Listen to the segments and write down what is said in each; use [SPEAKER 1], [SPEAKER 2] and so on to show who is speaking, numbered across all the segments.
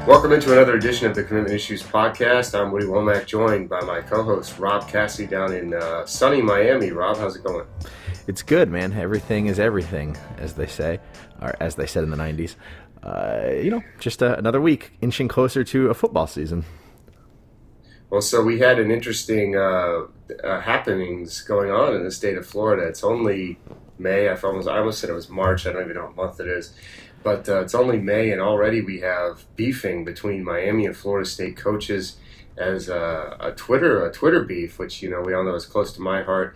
[SPEAKER 1] Welcome into another edition of the Commitment Issues Podcast. I'm Woody Womack, joined by my co-host Rob Cassidy down in sunny Miami. Rob, how's it going?
[SPEAKER 2] It's good, man. Everything is everything, as they say, or as they said in the 90s. Just another week, inching closer to a football season.
[SPEAKER 1] Well, so we had an interesting happenings going on in the state of Florida. It's only May. I almost said it was March. I don't even know what month it is. But it's only May, and already we have beefing between Miami and Florida State coaches as a Twitter beef, which we all know is close to my heart.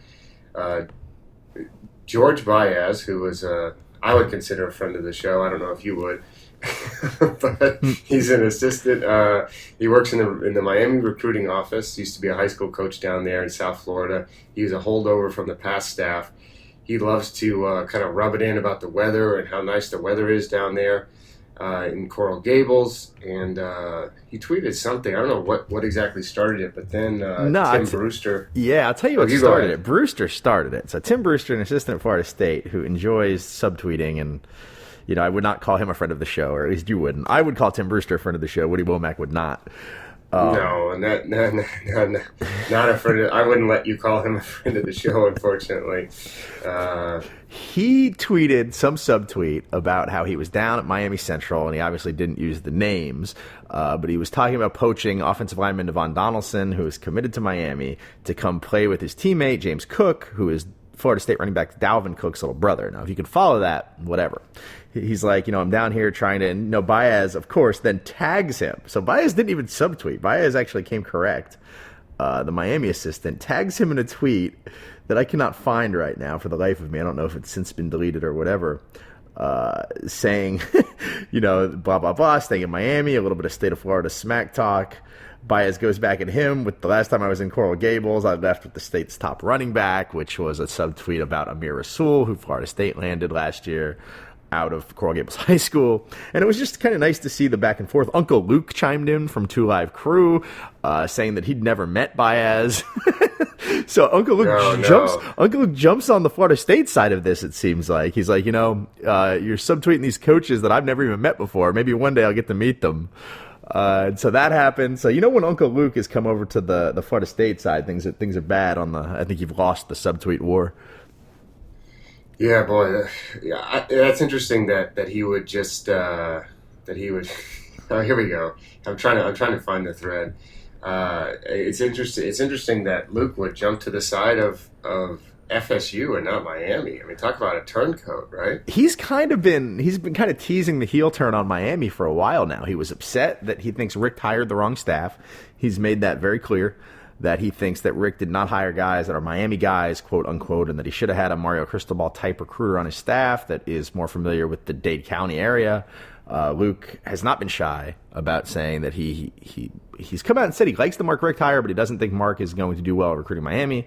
[SPEAKER 1] George Baez, who was I would consider a friend of the show. I don't know if you would, but he's an assistant. He works in the Miami recruiting office. Used to be a high school coach down there in South Florida. He was a holdover from the past staff. He loves to kind of rub it in about the weather and how nice the weather is down there in Coral Gables. And he tweeted something. I don't know what exactly started it, but then Tim Brewster.
[SPEAKER 2] Yeah, I'll tell you what started it. Brewster started it. So Tim Brewster, an assistant at Florida State who enjoys subtweeting, and I would not call him a friend of the show, or at least you wouldn't. I would call Tim Brewster a friend of the show. Woody Womack would not.
[SPEAKER 1] No, not a friend. I wouldn't let you call him a friend of the show, unfortunately.
[SPEAKER 2] He tweeted some subtweet about how he was down at Miami Central, and he obviously didn't use the names, but he was talking about poaching offensive lineman Devon Donaldson, who is committed to Miami, to come play with his teammate James Cook, who is Florida State running back Dalvin Cook's little brother. Now, if you can follow that, whatever. He's like, I'm down here trying to, Baez, of course, then tags him. So Baez didn't even subtweet. Baez actually came correct. The Miami assistant tags him in a tweet that I cannot find right now for the life of me. I don't know if it's since been deleted or whatever. Saying, blah, blah, blah, staying in Miami, a little bit of state of Florida smack talk. Baez goes back at him with the last time I was in Coral Gables, I left with the state's top running back, which was a subtweet about Amir Rasul, who Florida State landed last year out of Coral Gables High School. And it was just kind of nice to see the back and forth. Uncle Luke chimed in from 2 Live Crew, saying that he'd never met Baez. So Uncle Luke jumps on the Florida State side of this, it seems like. He's like, you're subtweeting these coaches that I've never even met before. Maybe one day I'll get to meet them. And so that happened. So when Uncle Luke has come over to the Florida State side, things are bad on the. I think you've lost the subtweet war.
[SPEAKER 1] Yeah, boy. That's interesting that he would just Oh, here we go. I'm trying to find the thread. It's interesting that Luke would jump to the side of FSU and not Miami. I mean, talk about a turncoat, right?
[SPEAKER 2] He's been kind of teasing the heel turn on Miami for a while now. He was upset that he thinks Rick hired the wrong staff. He's made that very clear, that he thinks that Rick did not hire guys that are Miami guys, quote unquote, and that he should have had a Mario Cristobal type recruiter on his staff that is more familiar with the Dade County area. Luke has not been shy about saying that he's come out and said he likes the Mark Richt hire, but he doesn't think Mark is going to do well at recruiting Miami.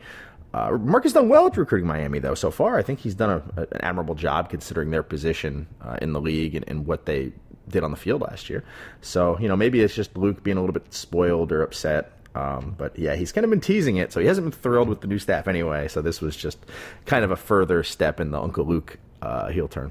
[SPEAKER 2] Mark has done well at recruiting Miami, though, so far. I think he's done an admirable job considering their position in the league and what they did on the field last year. So, maybe it's just Luke being a little bit spoiled or upset. But, yeah, he's kind of been teasing it, so he hasn't been thrilled with the new staff anyway. So this was just kind of a further step in the Uncle Luke heel turn.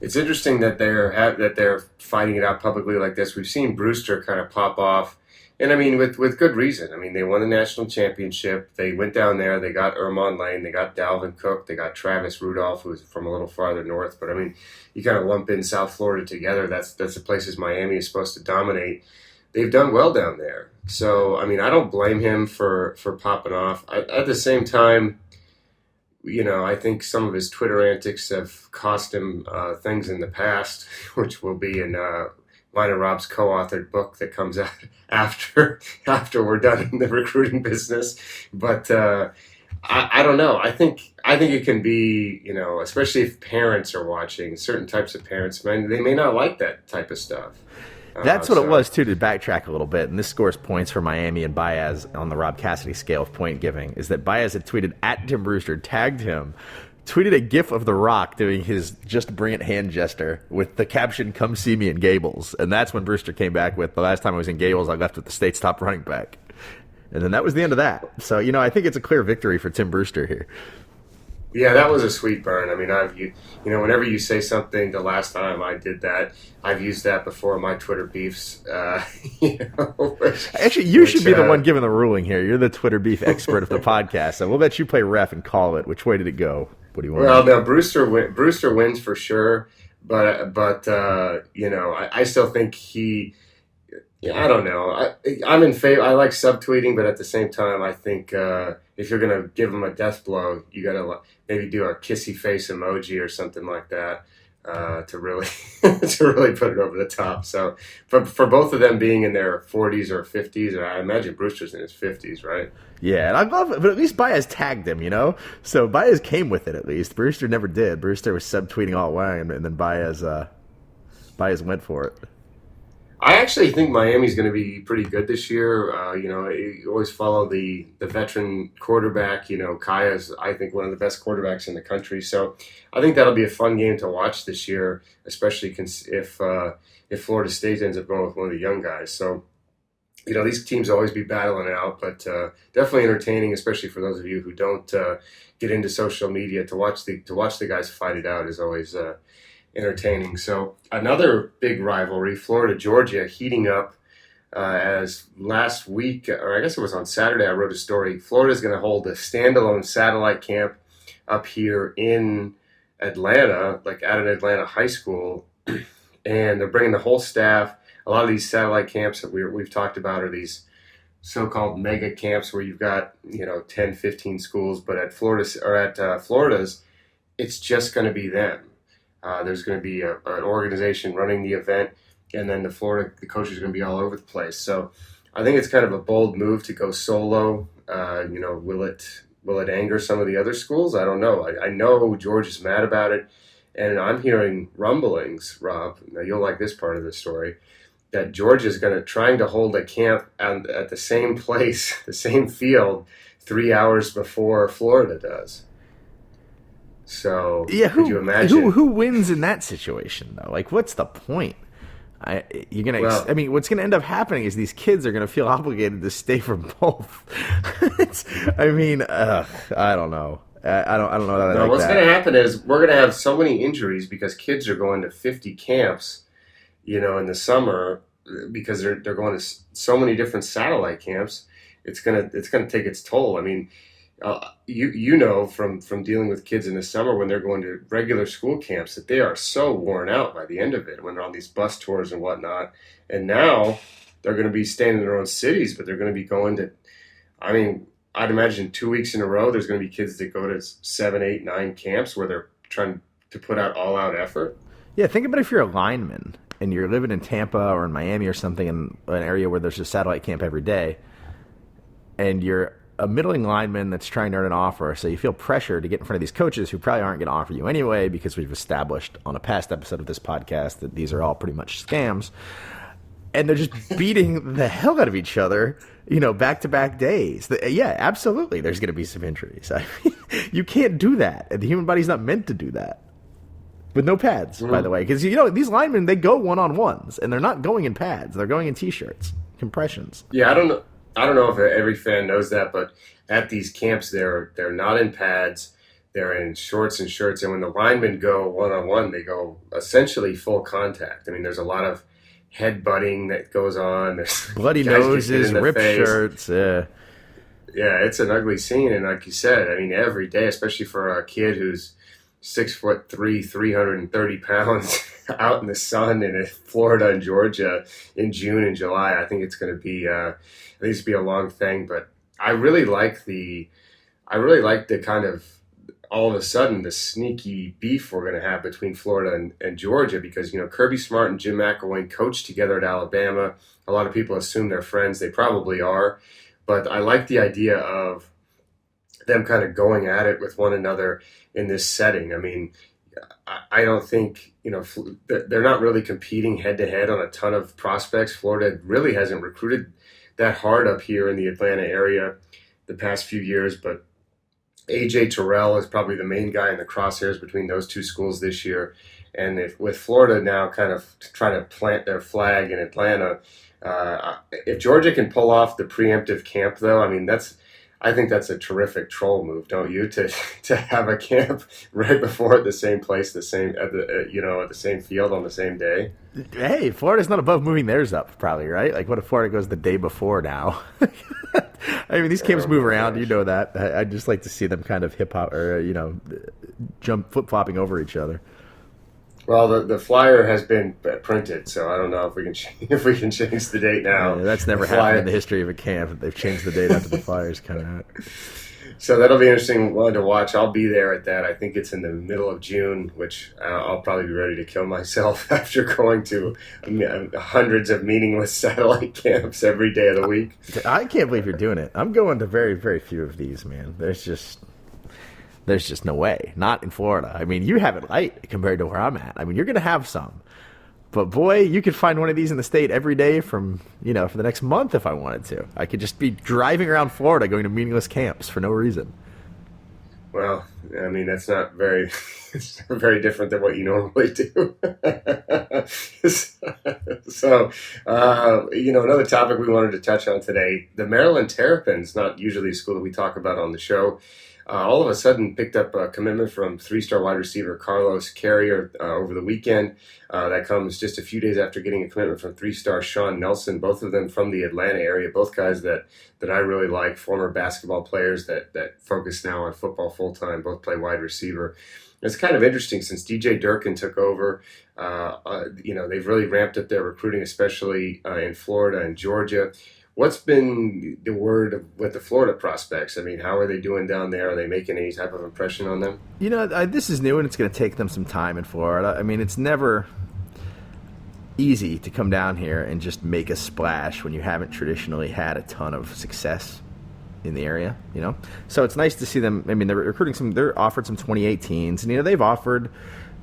[SPEAKER 1] It's interesting that they're fighting it out publicly like this. We've seen Brewster kind of pop off. And, I mean, with good reason. I mean, they won the national championship. They went down there. They got Ermon Lane. They got Dalvin Cook. They got Travis Rudolph, who's from a little farther north. But, I mean, you kind of lump in South Florida together. That's the places Miami is supposed to dominate. They've done well down there. So, I mean, I don't blame him for popping off. At the same time, I think some of his Twitter antics have cost him things in the past, which will be in mine and Rob's co-authored book that comes out after we're done in the recruiting business. But I don't know. I think it can be, especially if parents are watching, certain types of parents, they may not like that type of stuff.
[SPEAKER 2] That's what it was, too, to backtrack a little bit. And this scores points for Miami and Baez on the Rob Cassidy scale of point giving, is that Baez had tweeted at Tim Brewster, tagged him, tweeted a gif of The Rock doing his just bring it hand gesture with the caption, "Come see me in Gables." And that's when Brewster came back with, "The last time I was in Gables, I left with the state's top running back." And then that was the end of that. So, I think it's a clear victory for Tim Brewster here.
[SPEAKER 1] Yeah, that was a sweet burn. I mean, whenever you say something, the last time I did that, I've used that before in my Twitter beefs. You know,
[SPEAKER 2] Actually, you
[SPEAKER 1] which
[SPEAKER 2] should be the one giving the ruling here. You're the Twitter beef expert of the podcast, so we'll let you play ref and call it. Which way did it go? What do you want?
[SPEAKER 1] well, no, Brewster wins for sure, but I still think he. Yeah, I don't know. I'm in favor. I like subtweeting, but at the same time, I think if you're gonna give him a death blow, you gotta maybe do a kissy face emoji or something like that to really to really put it over the top. So for both of them being in their 40s or 50s, or I imagine Brewster's in his 50s, right?
[SPEAKER 2] Yeah, and I love it, but at least Baez tagged him, you know? So Baez came with it at least. Brewster never did. Brewster was subtweeting all along, and then Baez went for it.
[SPEAKER 1] I actually think Miami's going to be pretty good this year. You always follow the veteran quarterback. You know, Kaya's, I think, one of the best quarterbacks in the country. So I think that'll be a fun game to watch this year, especially if Florida State ends up going with one of the young guys. So, you know, these teams always be battling it out, but definitely entertaining, especially for those of you who don't get into social media. To watch the guys fight it out is always entertaining. So another big rivalry, Florida Georgia, heating up as last week, or I guess it was on Saturday. I wrote a story. Florida is going to hold a standalone satellite camp up here in Atlanta, like at an Atlanta high school, and they're bringing the whole staff. A lot of these satellite camps that we've talked about are these so-called mega camps where you've got 10, 15 schools, but at Florida's, it's just going to be them. There's going to be an organization running the event, and then the coaches are going to be all over the place. So I think it's kind of a bold move to go solo. Will it anger some of the other schools? I don't know. I know George is mad about it, and I'm hearing rumblings, Rob. Now you'll like this part of the story, that Georgia is trying to hold a camp at the same place, the same field, 3 hours before Florida does. So
[SPEAKER 2] yeah,
[SPEAKER 1] could you imagine
[SPEAKER 2] who wins in that situation though? Like, what's the point? What's gonna end up happening is these kids are gonna feel obligated to stay for both. I don't know. I don't know that.
[SPEAKER 1] No, what's going to happen is we're going to have so many injuries because kids are going to 50 camps, in the summer because they're going to so many different satellite camps. It's gonna take its toll. I mean, you know from dealing with kids in the summer when they're going to regular school camps that they are so worn out by the end of it when they're on these bus tours and whatnot. And now they're going to be staying in their own cities, but they're going to be going to. I mean, I'd imagine 2 weeks in a row, there's going to be kids that go to 7, 8, 9 camps where they're trying to put out all-out effort.
[SPEAKER 2] Yeah, think about if you're a lineman and you're living in Tampa or in Miami or something in an area where there's a satellite camp every day, and you're a middling lineman that's trying to earn an offer, so you feel pressure to get in front of these coaches who probably aren't going to offer you anyway because we've established on a past episode of this podcast that these are all pretty much scams. And they're just beating the hell out of each other, back-to-back days. Yeah, absolutely, there's going to be some injuries. I mean, you can't do that. And the human body's not meant to do that. With no pads, by the way. Because, these linemen, they go one-on-ones, and they're not going in pads. They're going in T-shirts, compressions.
[SPEAKER 1] Yeah, I don't know if every fan knows that, but at these camps, they're not in pads. They're in shorts and shirts. And when the linemen go one-on-one, they go essentially full contact. I mean, there's a lot of headbutting that goes on. There's
[SPEAKER 2] bloody noses, ripped shirts. Yeah,
[SPEAKER 1] it's an ugly scene. And like you said, I mean, every day, especially for a kid who's 6'3", 330 pounds, out in the sun in Florida and Georgia in June and July, I think it's going to be a long thing. But I really like the kind of all of a sudden the sneaky beef we're going to have between Florida and Georgia because, Kirby Smart and Jim McElwain coached together at Alabama. A lot of people assume they're friends. They probably are. But I like the idea of them kind of going at it with one another in this setting. I mean, I don't think, they're not really competing head-to-head on a ton of prospects. Florida really hasn't recruited that hard up here in the Atlanta area the past few years, but A.J. Terrell is probably the main guy in the crosshairs between those two schools this year. And with Florida now kind of trying to plant their flag in Atlanta, if Georgia can pull off the preemptive camp, though, I mean, I think that's a terrific troll move, don't you? To have a camp right before at the same place, the same at the at the same field on the same day.
[SPEAKER 2] Hey, Florida's not above moving theirs up, probably, right? Like, what if Florida goes the day before now? I mean, these camps
[SPEAKER 1] Oh
[SPEAKER 2] move
[SPEAKER 1] my
[SPEAKER 2] around. You
[SPEAKER 1] gosh.
[SPEAKER 2] know that. I'd just like to see them kind of hip hop or jump flip flopping over each other.
[SPEAKER 1] Well, the flyer has been printed, so I don't know if we can if we can change the date now.
[SPEAKER 2] That's
[SPEAKER 1] The
[SPEAKER 2] never happened in
[SPEAKER 1] flyer.
[SPEAKER 2] the history of a camp. They've changed the date after the Flyers kind of.
[SPEAKER 1] So that'll be interesting one to watch. I'll be there at that. I think it's in the middle of June, which I'll probably be ready to kill myself after going to hundreds of meaningless satellite camps every day of the week.
[SPEAKER 2] I can't believe you're doing it. I'm going to very, very few of these, man. There's just no way. Not in Florida. I mean, you have it light compared to where I'm at. I mean, you're going to have some. But boy, you could find one of these in the state every day for the next month if I wanted to. I could just be driving around Florida going to meaningless camps for no reason.
[SPEAKER 1] Well, I mean, that's not very, it's not very different than what you normally do. So, another topic we wanted to touch on today, the Maryland Terrapins, not usually a school that we talk about on the show, all of a sudden picked up a commitment from three-star wide receiver Carlos Carrier over the weekend. That comes just a few days after getting a commitment from three-star Sean Nelson, both of them from the Atlanta area, both guys that I really like, former basketball players that focus now on football full-time, both play wide receiver. It's kind of interesting since DJ Durkin took over. They've really ramped up their recruiting, especially in Florida and Georgia. What's been the word with the Florida prospects? I mean, how are they doing down there? Are they making any type of impression on them?
[SPEAKER 2] This is new and it's going to take them some time in Florida. I mean, it's never easy to come down here and just make a splash when you haven't traditionally had a ton of success in the area, So it's nice to see them. I mean, they're offered some 2018s, and they've offered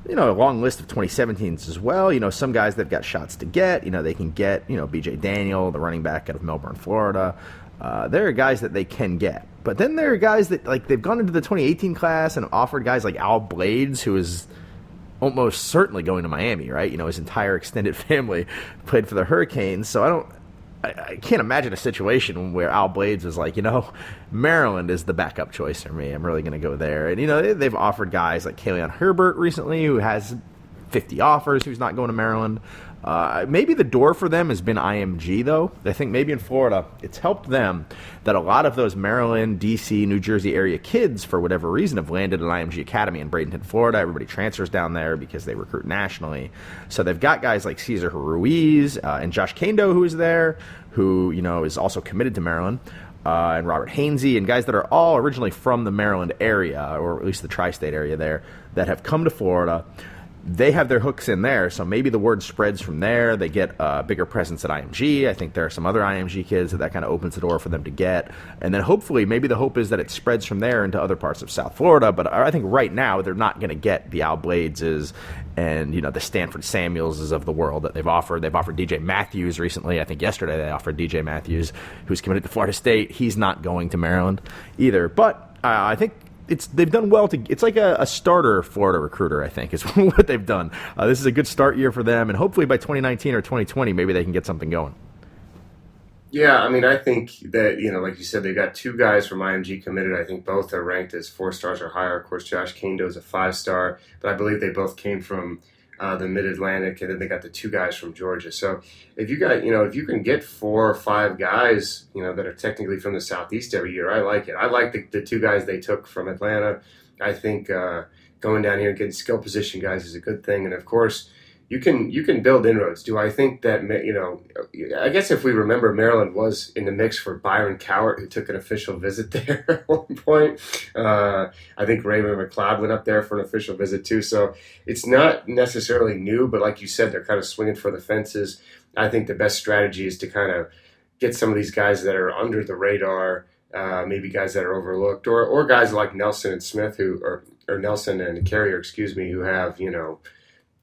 [SPEAKER 2] a long list of 2017s as well. Some guys they've got shots to get. They can get B.J. Daniel, the running back out of Melbourne, Florida. There are guys that they can get, but then there are guys that they've gone into the 2018 class and offered guys like Al Blades, who is almost certainly going to Miami, right? His entire extended family played for the Hurricanes, so I can't imagine a situation where Al Blades was like, Maryland is the backup choice for me. I'm really going to go there. And, they've offered guys like Kalion Herbert recently, who has 50 offers, who's not going to Maryland. Maybe the door for them has been IMG, though. I think maybe in Florida, it's helped them that a lot of those Maryland, D.C., New Jersey area kids, for whatever reason, have landed at IMG Academy in Bradenton, Florida. Everybody transfers down there because they recruit nationally. So they've got guys like Cesar Ruiz and Josh Kando, who is there, who, is also committed to Maryland. And Robert Hainsey, and guys that are all originally from the Maryland area, or at least the tri-state area there, that have come to Florida. They have their hooks in there, so maybe the word spreads from there. They get a bigger presence at IMG. I think there are some other IMG kids that kind of opens the door for them to get. And then hopefully, maybe the hope is that it spreads from there into other parts of South Florida. But I think right now, they're not going to get the Al Bladeses and, the Stanford Samuelses of the world that they've offered. They've offered DJ Matthews recently. I think yesterday they offered DJ Matthews, who's committed to Florida State. He's not going to Maryland either. But I think they've done well it's like a starter Florida recruiter, I think, is what they've done. This is a good start year for them, and hopefully by 2019 or 2020, maybe they can get something going.
[SPEAKER 1] Yeah, I mean, I think that, like you said, they got two guys from IMG committed. I think both are ranked as 4 stars or higher. Of course, Josh Kando is a 5-star, but I believe they both came from the Mid-Atlantic, and then they got the 2 guys from Georgia. So if you can get 4 or 5 guys, that are technically from the Southeast every year, I like it. I like the 2 guys they took from Atlanta. I think going down here and getting skill position guys is a good thing. And of course, you can build inroads. Do I think that, I guess if we remember, Maryland was in the mix for Byron Cowart, who took an official visit there at one point. I think Raymond McLeod went up there for an official visit too. So it's not necessarily new, but like you said, they're kind of swinging for the fences. I think the best strategy is to kind of get some of these guys that are under the radar, maybe guys that are overlooked, or guys like Nelson and Smith or Nelson and Carrier, who have,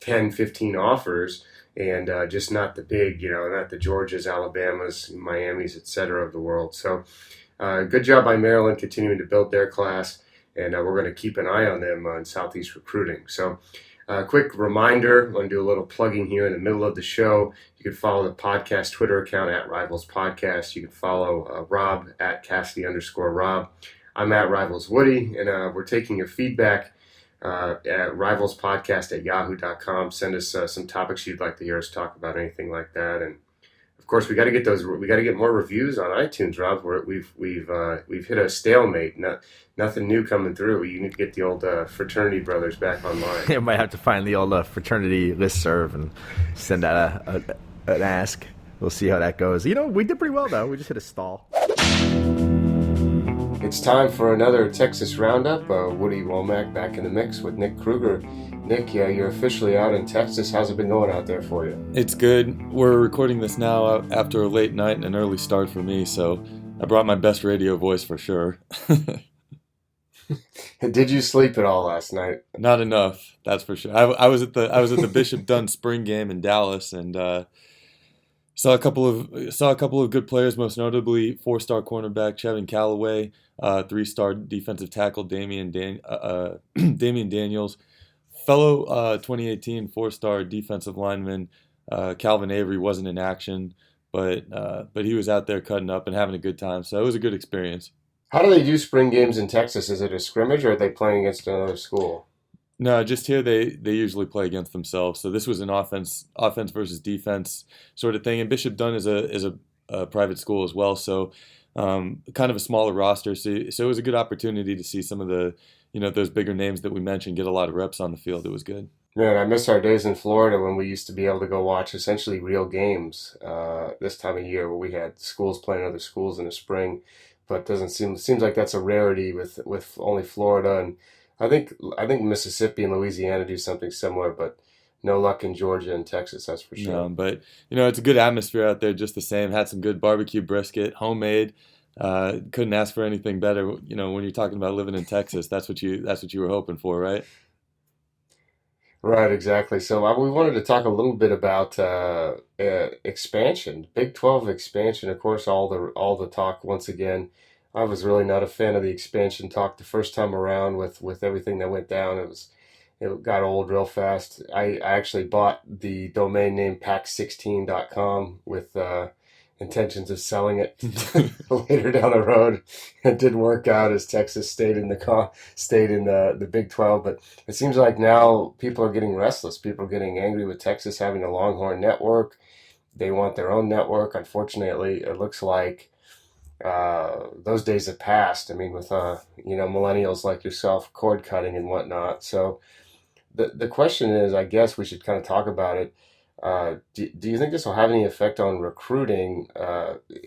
[SPEAKER 1] 10, 15 offers, and just not the big, not the Georgias, Alabamas, Miamis, et cetera of the world. So good job by Maryland continuing to build their class, and we're going to keep an eye on them on Southeast recruiting. So Quick reminder, I want to do a little plugging here in the middle of the show. You can follow the podcast Twitter account at Rivals Podcast. You can follow Rob at Cassidy_Rob. I'm at Rivals Woody, and we're taking your feedback at rivalspodcast@yahoo.com. Send us some topics you'd like to hear us talk about, anything like that. And of course, we got to get those. We got to get more reviews on iTunes, Rob. We've hit a stalemate. Nothing new coming through. You need to get the old fraternity brothers back online.
[SPEAKER 2] I might have to find the old fraternity listserv and send out an ask. We'll see how that goes. You know, we did pretty well, though. We just hit a stall.
[SPEAKER 1] It's time for another Texas Roundup. Woody Womack back in the mix with Nick Kruger. Nick, you're officially out in Texas. How's it been going out there for you?
[SPEAKER 3] It's good. We're recording this now after a late night and an early start for me, so I brought my best radio voice for sure.
[SPEAKER 1] Did you sleep at all last night?
[SPEAKER 3] Not enough, that's for sure. I was at the Bishop Dunn spring game in Dallas and saw a couple of good players, most notably 4-star cornerback Chevin Callaway, 3-star defensive tackle Damian Daniels. Fellow 2018 4-star defensive lineman Calvin Avery wasn't in action, but he was out there cutting up and having a good time. So it was a good experience.
[SPEAKER 1] How do they do spring games in Texas? Is it a scrimmage or are they playing against another school?
[SPEAKER 3] No, just here they usually play against themselves. So this was an offense versus defense sort of thing. And Bishop Dunn is a private school as well, so kind of a smaller roster. So it was a good opportunity to see some of the those bigger names that we mentioned get a lot of reps on the field. It was good.
[SPEAKER 1] Man, I miss our days in Florida when we used to be able to go watch essentially real games this time of year, where we had schools playing other schools in the spring. But seems like that's a rarity with only Florida, and I think Mississippi and Louisiana do something similar, but no luck in Georgia and Texas, that's for sure.
[SPEAKER 3] No, but it's a good atmosphere out there just the same. Had some good barbecue brisket, homemade. Couldn't ask for anything better. When you're talking about living in Texas, that's what you were hoping for, right?
[SPEAKER 1] Right, exactly. So we wanted to talk a little bit about expansion, Big 12 expansion. Of course, all the talk once again. I was really not a fan of the expansion talk the first time around with everything that went down. It got old real fast. I actually bought the domain name pack16.com with intentions of selling it later down the road. It didn't work out as Texas stayed in the Big 12. But it seems like now people are getting restless. People are getting angry with Texas having a Longhorn network. They want their own network. Unfortunately, it looks like those days have passed. I mean, with millennials like yourself, cord cutting and whatnot. So the question is, I guess we should kind of talk about it. Do you think this will have any effect on recruiting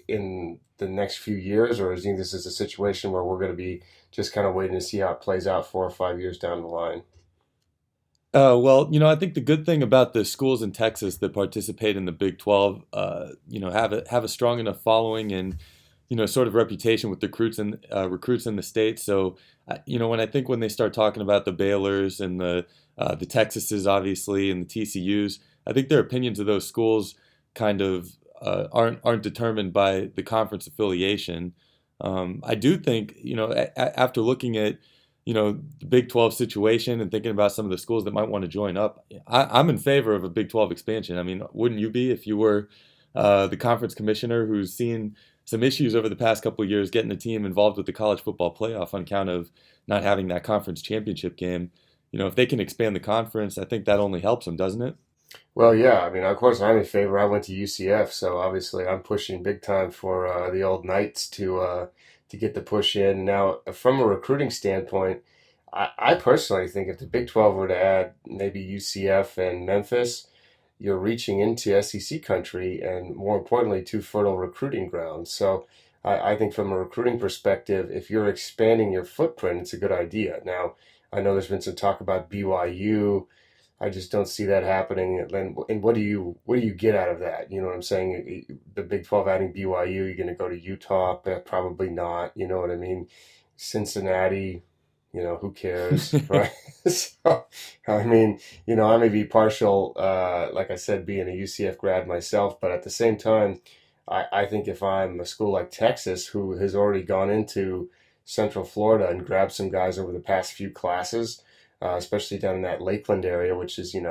[SPEAKER 1] in the next few years, or do you think this is a situation where we're going to be just kind of waiting to see how it plays out 4 or 5 years down the line?
[SPEAKER 3] Well, I think the good thing about the schools in Texas that participate in the Big 12, have a strong enough following and sort of reputation with recruits in the state. So, when they start talking about the Baylors and the Texases, obviously, and the TCUs, I think their opinions of those schools kind of aren't determined by the conference affiliation. I do think, after looking at, the Big 12 situation and thinking about some of the schools that might want to join up, I'm in favor of a Big 12 expansion. I mean, wouldn't you be if you were the conference commissioner who's seen some issues over the past couple of years getting the team involved with the college football playoff on account of not having that conference championship game? If they can expand the conference, I think that only helps them, doesn't it?
[SPEAKER 1] Well, yeah. I mean, of course, I'm in favor. I went to UCF, so obviously I'm pushing big time for the old Knights to get the push in. Now, from a recruiting standpoint, I personally think if the Big 12 were to add maybe UCF and Memphis, you're reaching into SEC country and, more importantly, two fertile recruiting grounds. So I think from a recruiting perspective, if you're expanding your footprint, it's a good idea. Now, I know there's been some talk about BYU. I just don't see that happening. And what do you get out of that? You know what I'm saying? The Big 12 adding BYU, you're going to go to Utah? Probably not. You know what I mean? Cincinnati, who cares, right? So, I mean, I may be partial, like I said, being a UCF grad myself, but at the same time, I think if I'm a school like Texas, who has already gone into Central Florida and grabbed some guys over the past few classes, especially down in that Lakeland area, which is, an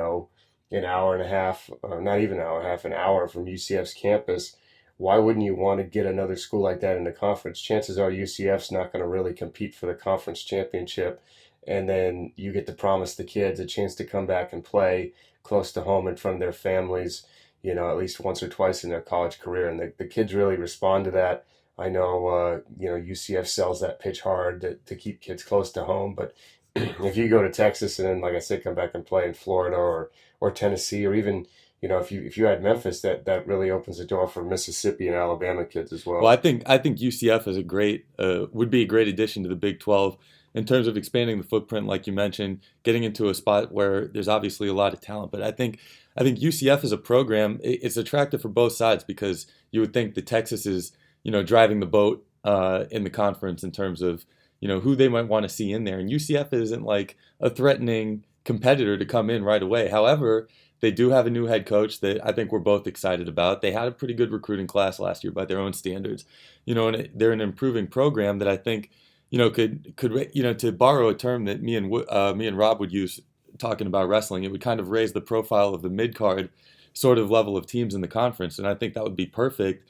[SPEAKER 1] hour and a half, not even an hour and a half, an hour from UCF's campus. Why wouldn't you want to get another school like that in the conference? Chances are UCF's not going to really compete for the conference championship. And then you get to promise the kids a chance to come back and play close to home in front of their families, at least once or twice in their college career. And the kids really respond to that. I know, UCF sells that pitch hard to keep kids close to home. But if you go to Texas and then, like I said, come back and play in Florida or Tennessee, or even, if you had Memphis, that really opens the door for Mississippi and Alabama kids as
[SPEAKER 3] Well,
[SPEAKER 1] well.
[SPEAKER 3] I think UCF is would be a great addition to the Big 12 in terms of expanding the footprint, like you mentioned, getting into a spot where there's obviously a lot of talent. But I think UCF as a program, it's attractive for both sides because you would think that Texas is driving the boat in the conference in terms of who they might want to see in there, and UCF isn't like a threatening competitor to come in right away. However, they do have a new head coach that I think we're both excited about. They had a pretty good recruiting class last year by their own standards, and they're an improving program that I think, could to borrow a term that me and Rob would use talking about wrestling, it would kind of raise the profile of the mid card sort of level of teams in the conference, and I think that would be perfect.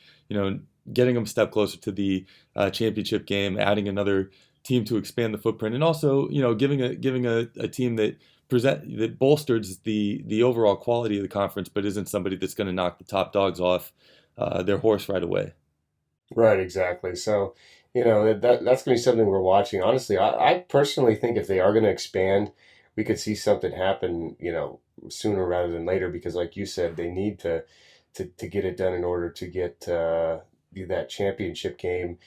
[SPEAKER 3] Getting them a step closer to the championship game, adding another team to expand the footprint, and also giving a team that bolsters the overall quality of the conference, but isn't somebody that's going to knock the top dogs off their horse right away.
[SPEAKER 1] Right, exactly. So, that's going to be something we're watching. Honestly, I personally think if they are going to expand, we could see something happen, sooner rather than later, because like you said, they need to get it done in order to get that championship game,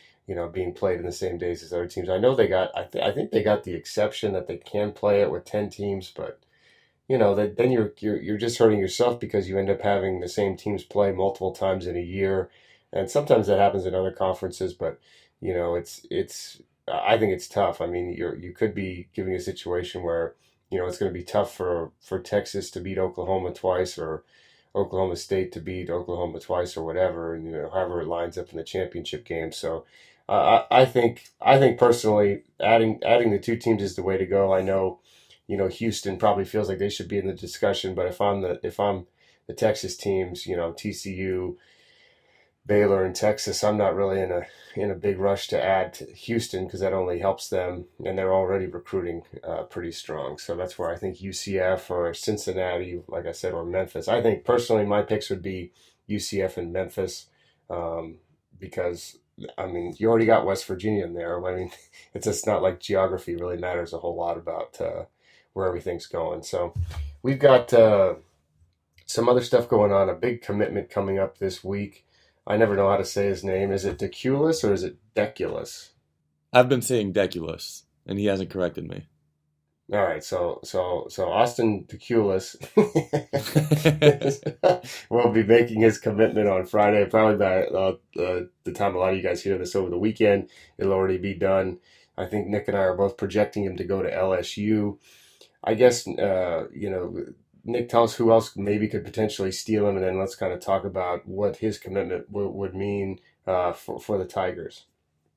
[SPEAKER 1] being played in the same days as other teams. I know they got, I think they got the exception that they can play it with 10 teams, but then you're just hurting yourself because you end up having the same teams play multiple times in a year, and sometimes that happens in other conferences. But it's I think it's tough. I mean, you could be giving a situation where it's going to be tough for Texas to beat Oklahoma twice, or Oklahoma State to beat Oklahoma twice, or whatever, and however it lines up in the championship game. So I think personally, adding the two teams is the way to go. I know, Houston probably feels like they should be in the discussion, but if I'm the Texas teams, TCU, Baylor, and Texas, I'm not really in a big rush to add to Houston, because that only helps them, and they're already recruiting pretty strong. So that's where I think UCF or Cincinnati, like I said, or Memphis. I think personally my picks would be UCF and Memphis, because I mean you already got West Virginia in there. I mean it's just not like geography really matters a whole lot about where everything's going. So we've got some other stuff going on. A big commitment coming up this week. I never know how to say his name. Is it Deculus or is it Deculus?
[SPEAKER 3] I've been saying Deculus, and he hasn't corrected me.
[SPEAKER 1] All right, so Austin Deculus will be making his commitment on Friday. Probably by the time a lot of you guys hear this over the weekend, it'll already be done. I think Nick and I are both projecting him to go to LSU. I guess Nick, tell us who else maybe could potentially steal him, and then let's kind of talk about what his commitment would mean for the Tigers.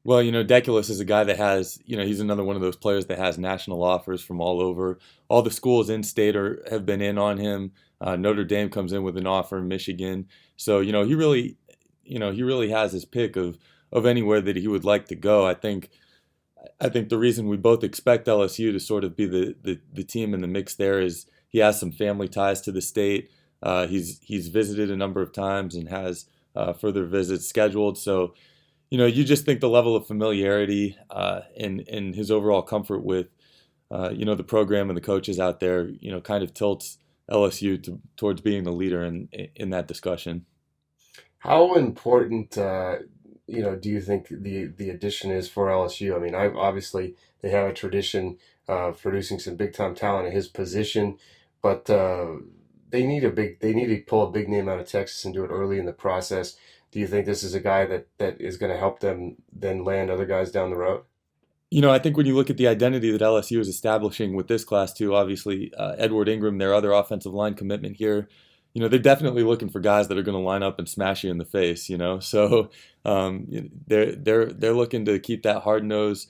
[SPEAKER 3] Well, Deculus is a guy that has, he's another one of those players that has national offers from all over. All the schools in state have been in on him. Notre Dame comes in with an offer in Michigan. So, he really has his pick of anywhere that he would like to go. I think the reason we both expect LSU to sort of be the team in the mix there is he has some family ties to the state. He's visited a number of times and has further visits scheduled. So, you just think the level of familiarity and his overall comfort with, the program and the coaches out there, kind of tilts LSU towards being the leader in that discussion.
[SPEAKER 1] How important, do you think the addition is for LSU? I mean, obviously they have a tradition of producing some big time talent at his position, but they need to pull a big name out of Texas and do it early in the process. Do you think this is a guy that is going to help them then land other guys down the road?
[SPEAKER 3] I think when you look at the identity that LSU is establishing with this class too, obviously Edward Ingram, their other offensive line commitment here, they're definitely looking for guys that are going to line up and smash you in the face. So they're looking to keep that hard nose,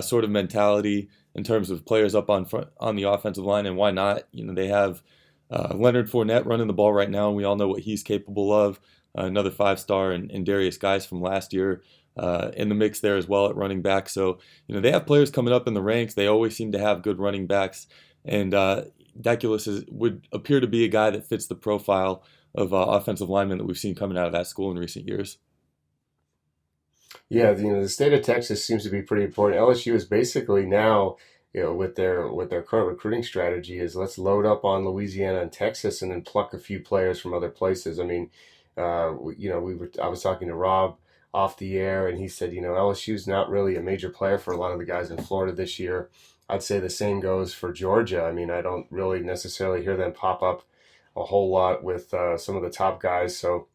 [SPEAKER 3] sort of mentality in terms of players up on front on the offensive line, and why not? They have Leonard Fournette running the ball right now, and we all know what he's capable of. Another 5-star, and Darius Guice from last year in the mix there as well at running back. So, they have players coming up in the ranks. They always seem to have good running backs. And Deculus would appear to be a guy that fits the profile of offensive linemen that we've seen coming out of that school in recent years.
[SPEAKER 1] Yeah, the state of Texas seems to be pretty important. LSU is basically now, with their current recruiting strategy, is let's load up on Louisiana and Texas and then pluck a few players from other places. I mean, I was talking to Rob off the air, and he said, LSU's not really a major player for a lot of the guys in Florida this year. I'd say the same goes for Georgia. I mean, I don't really necessarily hear them pop up a whole lot with some of the top guys. So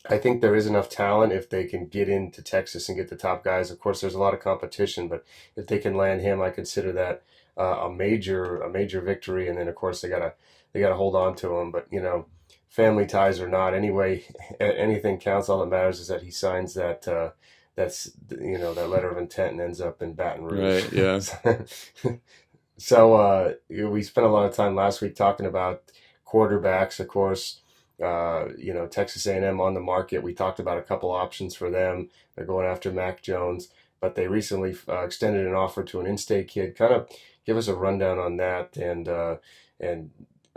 [SPEAKER 1] I think there is enough talent if they can get into Texas and get the top guys. Of course, there's a lot of competition, but if they can land him, I consider that a major victory. And then, of course, they gotta hold on to him. But family ties or not, anyway, anything counts. All that matters is that he signs that that letter of intent and ends up in Baton Rouge.
[SPEAKER 3] Right. Yeah.
[SPEAKER 1] So we spent a lot of time last week talking about quarterbacks. Of course, Texas A&M on the market. We talked about a couple options for them. They're going after Mac Jones, but they recently extended an offer to an in-state kid. Kind of give us a rundown on that, and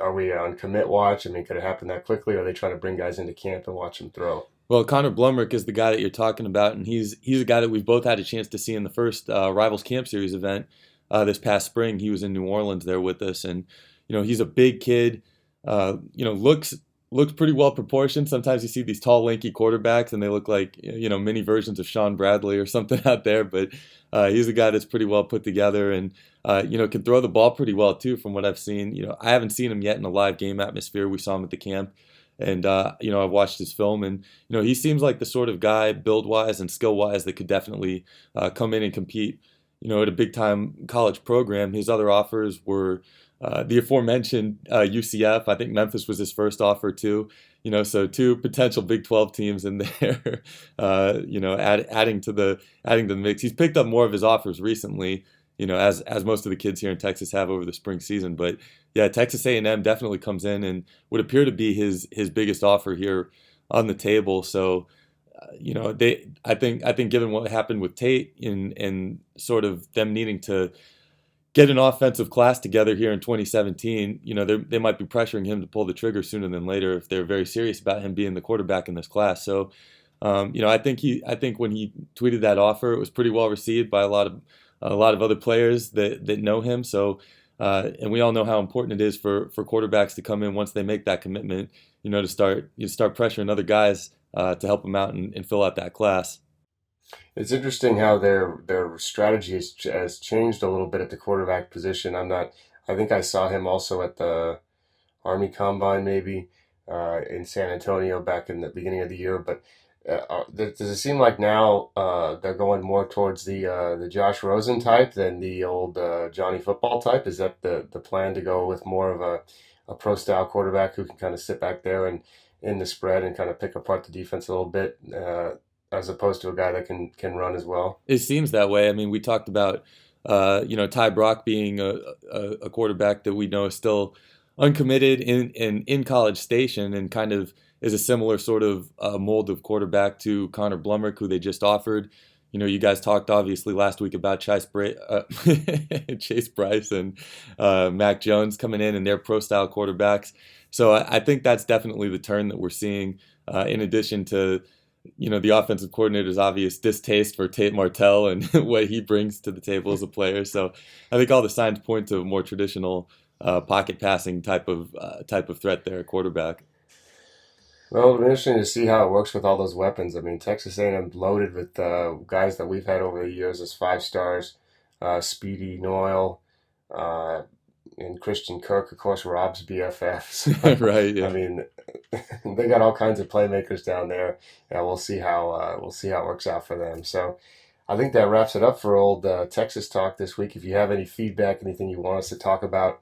[SPEAKER 1] are we on commit watch? I mean, could it happen that quickly? Or are they trying to bring guys into camp and watch them throw?
[SPEAKER 3] Well, Connor Blumrick is the guy that you're talking about, and he's a guy that we've both had a chance to see in the first Rivals Camp Series event this past spring. He was in New Orleans there with us, and he's a big kid. Looks pretty well proportioned. Sometimes you see these tall, lanky quarterbacks, and they look like mini versions of Sean Bradley or something out there. But he's a guy that's pretty well put together, and can throw the ball pretty well too, from what I've seen. I haven't seen him yet in a live game atmosphere. We saw him at the camp. And, I've watched his film, and, he seems like the sort of guy, build-wise and skill-wise, that could definitely come in and compete, at a big-time college program. His other offers were the aforementioned UCF. I think Memphis was his first offer, too. So 2 potential Big 12 teams in there, adding to the mix. He's picked up more of his offers recently, as most of the kids here in Texas have over the spring season. But yeah, Texas A&M definitely comes in and would appear to be his biggest offer here on the table. So, I think given what happened with Tate and sort of them needing to get an offensive class together here in 2017, they might be pressuring him to pull the trigger sooner than later if they're very serious about him being the quarterback in this class. So, I think when he tweeted that offer, it was pretty well received by a lot of other players that know him. So, and we all know how important it is for quarterbacks to come in once they make that commitment, to start pressuring other guys to help them out and fill out that class.
[SPEAKER 1] It's interesting how their strategy has changed a little bit at the quarterback position. I think I saw him also at the Army Combine maybe in San Antonio back in the beginning of the year, but does it seem like now they're going more towards the Josh Rosen type than the old Johnny Football type? Is that the plan, to go with more of a pro-style quarterback who can kind of sit back there and in the spread and kind of pick apart the defense a little bit, as opposed to a guy that can run as well?
[SPEAKER 3] It seems that way. I mean, we talked about Ty Brock being a quarterback that we know is still uncommitted in College Station, and kind of is a similar sort of mold of quarterback to Connor Blumrick, who they just offered. You guys talked obviously last week about Chase Bryce and Mac Jones coming in, and their pro-style quarterbacks. So I think that's definitely the turn that we're seeing, in addition to the offensive coordinator's obvious distaste for Tate Martell and what he brings to the table as a player. So I think all the signs point to a more traditional pocket passing type of threat there at quarterback.
[SPEAKER 1] Well, it'll be interesting to see how it works with all those weapons. I mean, Texas A&M loaded with guys that we've had over the years as 5-stars, Speedy Noyle, and Christian Kirk, of course, Rob's BFF. So,
[SPEAKER 3] right. Yeah.
[SPEAKER 1] I mean, they got all kinds of playmakers down there. Yeah, we'll see how it works out for them. So, I think that wraps it up for old Texas Talk this week. If you have any feedback, anything you want us to talk about,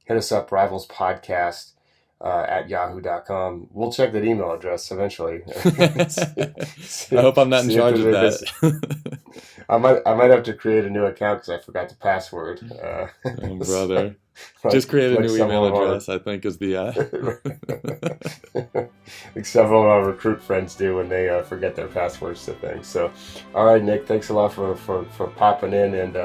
[SPEAKER 1] hit us up, Rivals Podcast at yahoo.com. We'll check that email address eventually.
[SPEAKER 3] I hope I'm not in charge of that.
[SPEAKER 1] I might have to create a new account because I forgot the password.
[SPEAKER 3] Oh, brother.
[SPEAKER 1] like,
[SPEAKER 3] Just create a
[SPEAKER 1] like
[SPEAKER 3] new
[SPEAKER 1] some
[SPEAKER 3] email
[SPEAKER 1] of our
[SPEAKER 3] address, I think, is the.
[SPEAKER 1] like several of our recruit friends do when they forget their passwords to things. So, all right, Nick, thanks a lot for popping in, and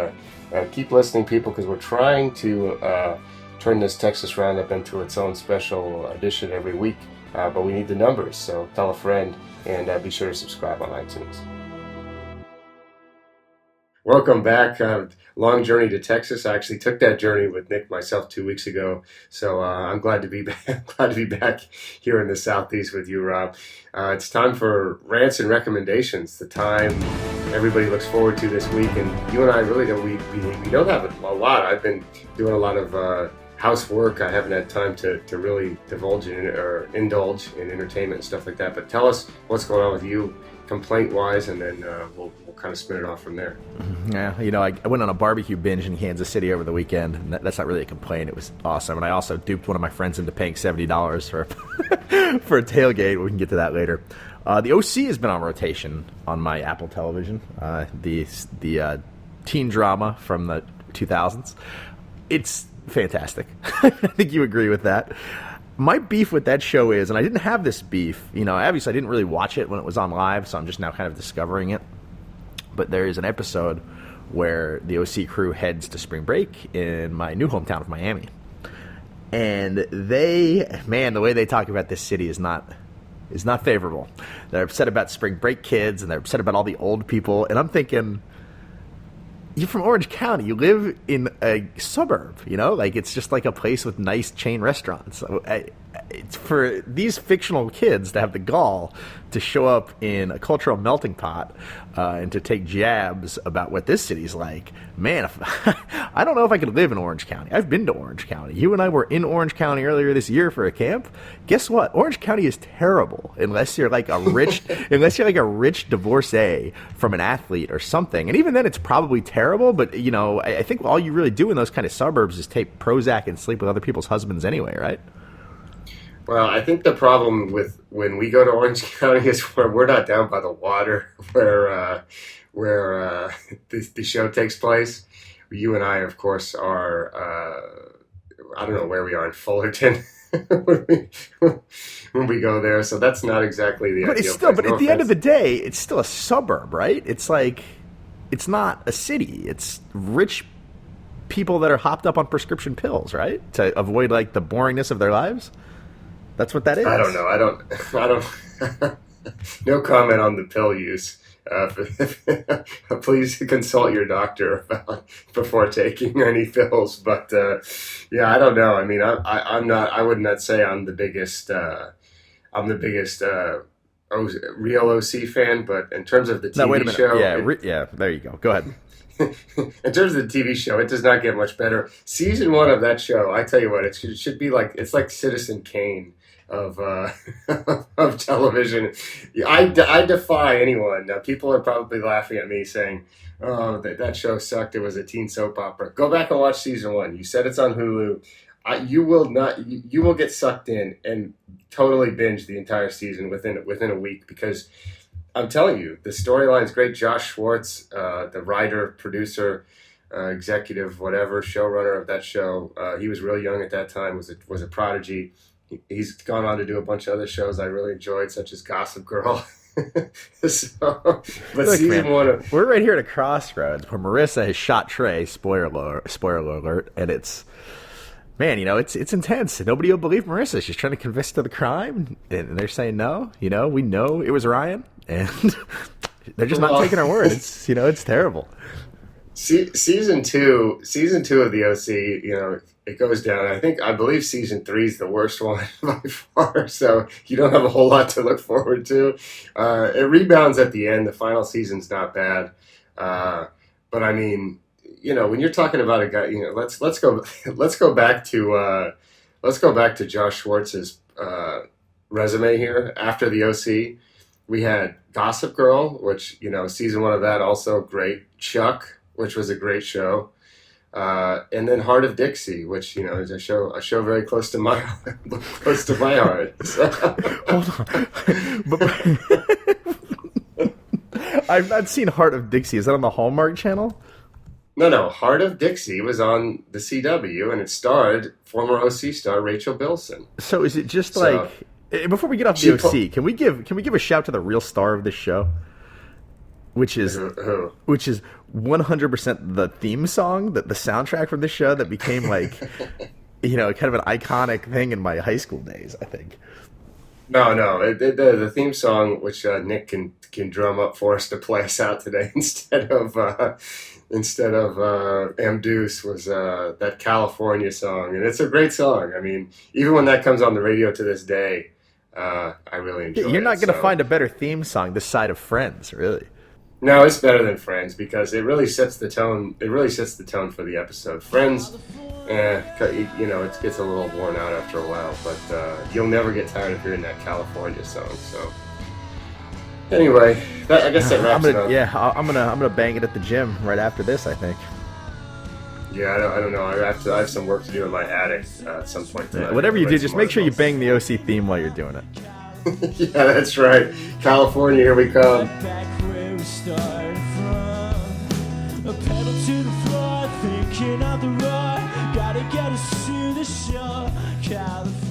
[SPEAKER 1] keep listening, people, because we're trying to turn this Texas Roundup into its own special edition every week. But we need the numbers, so tell a friend, and be sure to subscribe on iTunes. Welcome back. Long journey to Texas. I actually took that journey with Nick myself 2 weeks ago, so I'm glad to be back. Glad to be back here in the Southeast with you, Rob. It's time for Rants and Recommendations. The time everybody looks forward to this week, and you and I really don't. We don't have it a lot. I've been doing a lot of housework. I haven't had time to really indulge in entertainment and stuff like that. But tell us what's going on with you, complaint-wise, and then we'll kind of spin it off from there.
[SPEAKER 2] Yeah, I went on a barbecue binge in Kansas City over the weekend, and that's not really a complaint. It was awesome, and I also duped one of my friends into paying $70 for for a tailgate. We can get to that later. The OC has been on rotation on my Apple television. The teen drama from the 2000s. It's fantastic. I think you agree with that. My beef with that show is, and I didn't have this beef, obviously I didn't really watch it when it was on live, so I'm just now kind of discovering it. But there is an episode where the OC crew heads to spring break in my new hometown of Miami. And the way they talk about this city is not favorable. They're upset about spring break kids, and they're upset about all the old people. And I'm thinking, you're from Orange County. You live in a suburb, it's just like a place with nice chain restaurants. It's for these fictional kids to have the gall to show up in a cultural melting pot and to take jabs about what this city's like. Man, I don't know if I could live in Orange County. I've been to Orange County. You and I were in Orange County earlier this year for a camp. Guess what? Orange County is terrible unless you're like a rich divorcee from an athlete or something. And even then, it's probably terrible. But I think all you really do in those kind of suburbs is take Prozac and sleep with other people's husbands anyway, right?
[SPEAKER 1] Well, I think the problem with when we go to Orange County is where we're not down by the water, where the show takes place. You and I, of course, are. I don't know where we are in Fullerton when we go there, so that's not exactly the
[SPEAKER 2] But
[SPEAKER 1] ideal
[SPEAKER 2] it's still.
[SPEAKER 1] place.
[SPEAKER 2] But at the end of the day, it's still a suburb, right? It's like, it's not a city. It's rich people that are hopped up on prescription pills, right, to avoid like the boringness of their lives. That's what that is.
[SPEAKER 1] I don't know. I don't. No comment on the pill use. Please consult your doctor before taking any pills. But yeah, I don't know. I mean, I'm not. I would not say I'm the biggest. Real OC fan. But in terms of the TV show,
[SPEAKER 2] yeah. There you go. Go ahead.
[SPEAKER 1] In terms of the TV show, it does not get much better. Season 1 of that show, I tell you what, it should be like, it's like Citizen Kane of of television. I defy anyone. Now, people are probably laughing at me saying, "Oh, that show sucked. It was a teen soap opera." Go back and watch season 1. You said it's on Hulu. You will not. You will get sucked in and totally binge the entire season within a week, because I'm telling you, the storyline's great. Josh Schwartz, the writer, producer, executive, whatever, showrunner of that show, he was really young at that time, was a prodigy. He's gone on to do a bunch of other shows I really enjoyed, such as Gossip Girl. But
[SPEAKER 2] Look,
[SPEAKER 1] season
[SPEAKER 2] man,
[SPEAKER 1] 1...
[SPEAKER 2] we're right here at a crossroads where Marissa has shot Trey, spoiler alert, and it's... Man, it's intense. Nobody will believe Marissa. She's trying to confess to the crime, and they're saying no. We know it was Ryan, and they're just not taking our word. It's it's terrible.
[SPEAKER 1] Season two of the OC, it goes down. I believe season 3 is the worst one by far. So you don't have a whole lot to look forward to. It rebounds at the end. The final season's not bad, but I mean, when you're talking about a guy, let's go back to Josh Schwartz's resume here. After the OC, we had Gossip Girl, which season 1 of that also great. Chuck, which was a great show, and then Heart of Dixie, which is a show very close to my heart. So.
[SPEAKER 2] Hold on. I've not seen Heart of Dixie. Is that on the Hallmark Channel?
[SPEAKER 1] No. Heart of Dixie was on the CW, and it starred former OC star Rachel Bilson.
[SPEAKER 2] So is it just
[SPEAKER 1] So-
[SPEAKER 2] before we get off the OC, can we give a shout to the real star of this show, which is
[SPEAKER 1] Who?
[SPEAKER 2] 100% the theme song, the soundtrack from this show that became kind of an iconic thing in my high school days, I think.
[SPEAKER 1] No. The theme song, which Nick can drum up for us to play us out today instead of M. Deuce, was that California song, and it's a great song. I mean, even when that comes on the radio to this day, I really enjoy it.
[SPEAKER 2] You're not going to find a better theme song this side of Friends, really.
[SPEAKER 1] No, it's better than Friends because it really sets the tone. It really sets the tone for the episode. Friends, it gets a little worn out after a while, but you'll never get tired of hearing that California song. So, anyway, I guess that wraps it up.
[SPEAKER 2] Yeah, I'm gonna bang it at the gym right after this, I think.
[SPEAKER 1] Yeah, I don't know. I have some work to do in my attic at some point tonight.
[SPEAKER 2] Whatever you do, just make sure you bang the OC theme while you're doing it.
[SPEAKER 1] Yeah, that's right. California, here we come.
[SPEAKER 4] Back where we started from, a pedal to the floor, thinking of the roar, gotta get us to the shore, California.